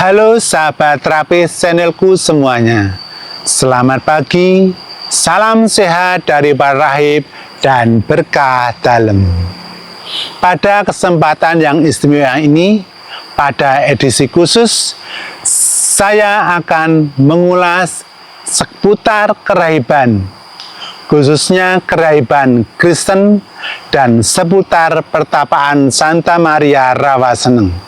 Halo sahabat terapis channelku semuanya. Selamat pagi, salam sehat dari Pak Rahib dan berkah dalam. Pada kesempatan yang istimewa ini, pada edisi khusus, saya akan mengulas seputar kerahiban, khususnya kerahiban Kristen dan seputar pertapaan Santa Maria Rawaseneng.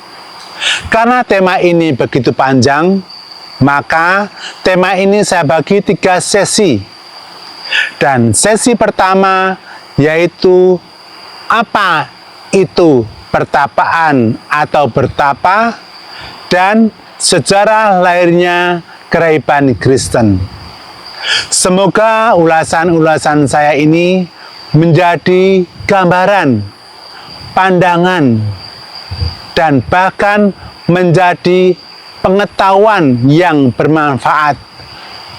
Karena tema ini begitu panjang, maka tema ini saya bagi 3 sesi. Dan sesi pertama yaitu apa itu pertapaan atau bertapa dan sejarah lahirnya kerahiban Kristen. Semoga ulasan-ulasan saya ini menjadi gambaran, pandangan, dan bahkan menjadi pengetahuan yang bermanfaat,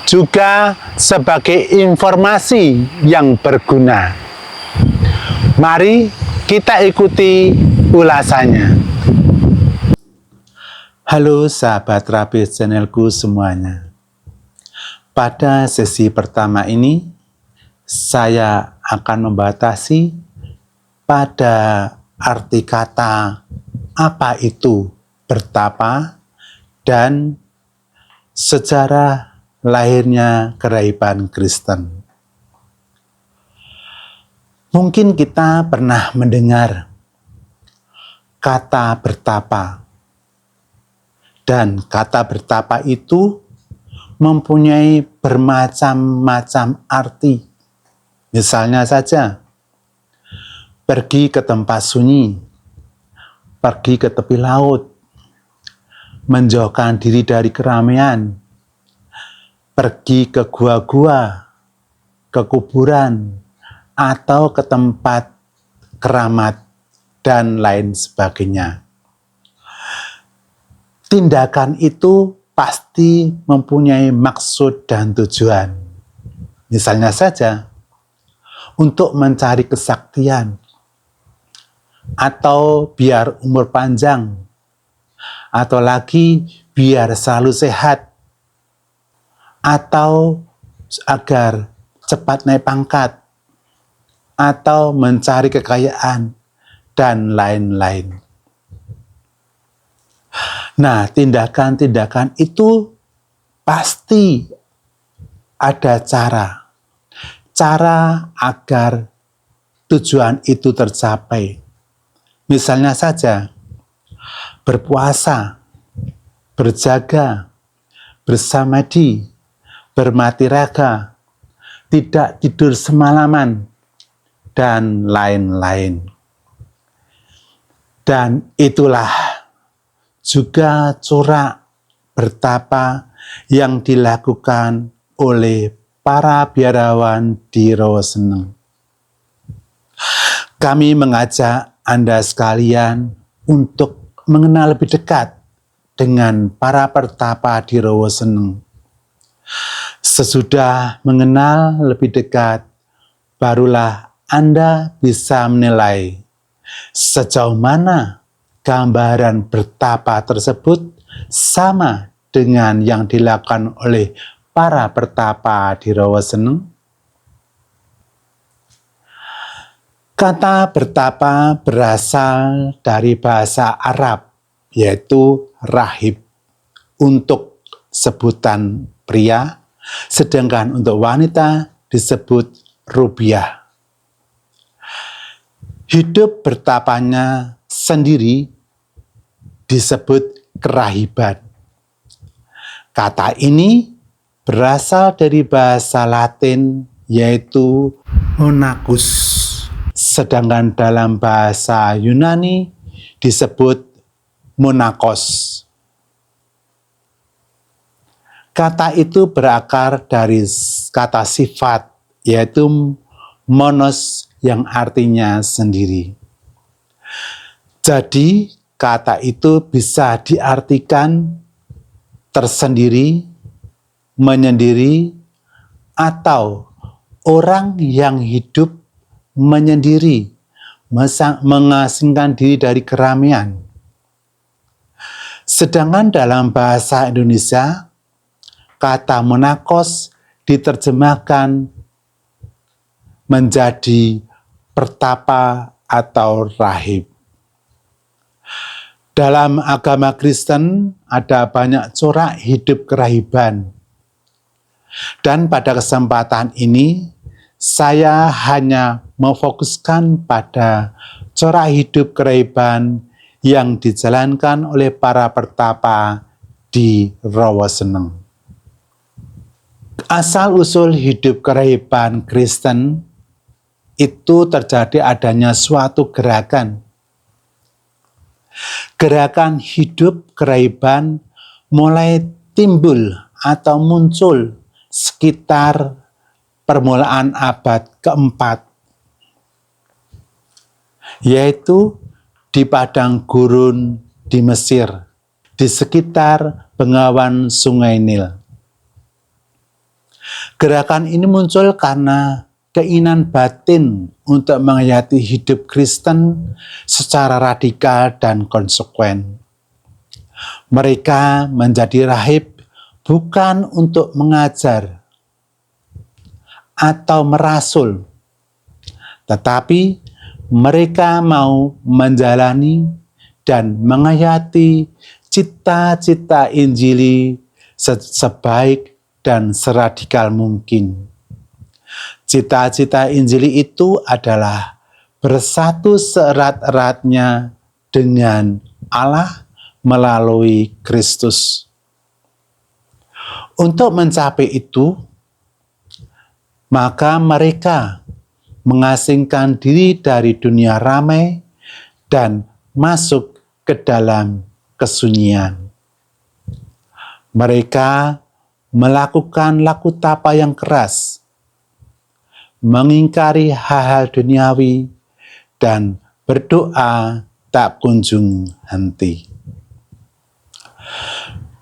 juga sebagai informasi yang berguna. Mari kita ikuti ulasannya. Halo sahabat terapis channelku semuanya. Pada sesi pertama ini, saya akan membatasi pada arti kata apa itu bertapa dan sejarah lahirnya kerahiban Kristen. Mungkin kita pernah mendengar kata bertapa, dan kata bertapa itu mempunyai bermacam-macam arti. Misalnya saja, pergi ke tempat sunyi, pergi ke tepi laut, menjauhkan diri dari keramaian, pergi ke gua-gua, ke kuburan, atau ke tempat keramat, dan lain sebagainya. Tindakan itu pasti mempunyai maksud dan tujuan. Misalnya saja, untuk mencari kesaktian, atau biar umur panjang, atau lagi biar selalu sehat, atau agar cepat naik pangkat, atau mencari kekayaan, dan lain-lain. Nah, tindakan-tindakan itu pasti ada cara agar tujuan itu tercapai. Misalnya saja, berpuasa, berjaga, bersamadi, bermati raga, tidak tidur semalaman, dan lain-lain. Dan itulah juga corak bertapa yang dilakukan oleh para biarawan di Rawaseneng. Kami mengajak Anda sekalian untuk mengenal lebih dekat dengan para pertapa di Rawaseneng. Sesudah mengenal lebih dekat, barulah Anda bisa menilai sejauh mana gambaran bertapa tersebut sama dengan yang dilakukan oleh para pertapa di Rawaseneng. Kata bertapa berasal dari bahasa Arab, yaitu rahib, untuk sebutan pria, sedangkan untuk wanita disebut rubiah. Hidup bertapanya sendiri disebut kerahiban. Kata ini berasal dari bahasa Latin, yaitu monachus. Sedangkan dalam bahasa Yunani disebut monakos. Kata itu berakar dari kata sifat, yaitu monos, yang artinya sendiri. Jadi kata itu bisa diartikan tersendiri, menyendiri, atau orang yang hidup menyendiri, mengasingkan diri dari keramaian. Sedangkan dalam bahasa Indonesia, kata monakos diterjemahkan menjadi pertapa atau rahib. Dalam agama Kristen ada banyak corak hidup kerahiban. Dan pada kesempatan ini, saya hanya memfokuskan pada corak hidup kerahiban yang dijalankan oleh para pertapa di Rawaseneng. Asal-usul hidup kerahiban Kristen itu terjadi adanya suatu gerakan. Gerakan hidup kerahiban mulai timbul atau muncul sekitar permulaan abad keempat, yaitu di padang gurun di Mesir, di sekitar bengawan Sungai Nil. Gerakan ini muncul karena keinginan batin untuk menghayati hidup Kristen secara radikal dan konsekuen. Mereka menjadi rahib bukan untuk mengajar atau merasul, tetapi mereka mau menjalani dan menghayati cita-cita Injili sebaik dan seradikal mungkin. Cita-cita Injili itu adalah bersatu seerat-eratnya dengan Allah melalui Kristus. Untuk mencapai itu, maka mereka mengasingkan diri dari dunia ramai dan masuk ke dalam kesunyian. Mereka melakukan laku tapa yang keras, mengingkari hal-hal duniawi, dan berdoa tak kunjung henti.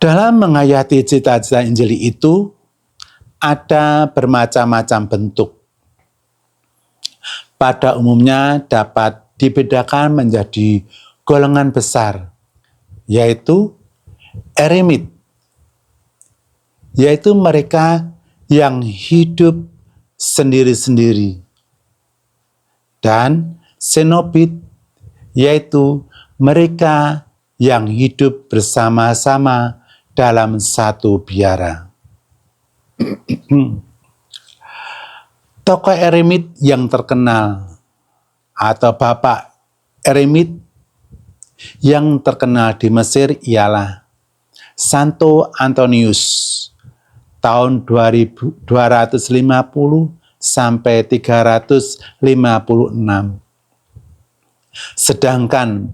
Dalam menghayati cita-cita Injili itu, ada bermacam-macam bentuk. Pada umumnya dapat dibedakan menjadi golongan besar, yaitu eremit, yaitu mereka yang hidup sendiri-sendiri, dan senobit, yaitu mereka yang hidup bersama-sama dalam satu biara. Tokoh eremit yang terkenal atau Bapak eremit yang terkenal di Mesir ialah Santo Antonius tahun 250 sampai 356. Sedangkan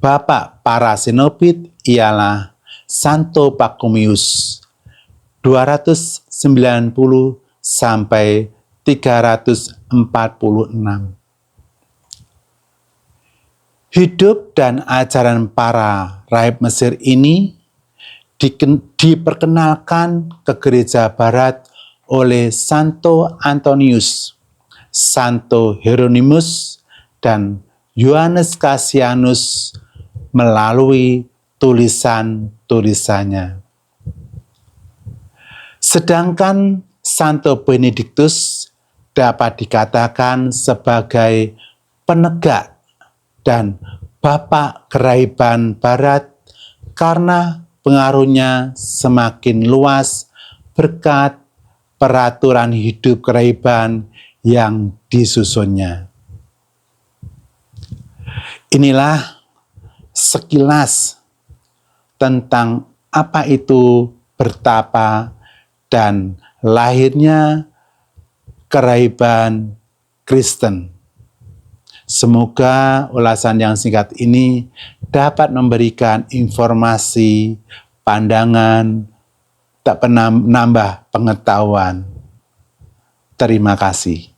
Bapak para senobit ialah Santo Pakumius 290 sampai 346. Hidup dan ajaran para rahib Mesir ini diperkenalkan ke gereja barat oleh Santo Antonius, Santo Hieronymus, dan Yohanes Cassianus melalui tulisan-tulisannya. Sedangkan Santo Benediktus dapat dikatakan sebagai penegak dan bapak kerahiban barat karena pengaruhnya semakin luas berkat peraturan hidup kerahiban yang disusunnya. Inilah sekilas tentang apa itu bertapa dan lahirnya kerahiban Kristen. Semoga ulasan yang singkat ini dapat memberikan informasi, pandangan, tak pernah menambah pengetahuan. Terima kasih.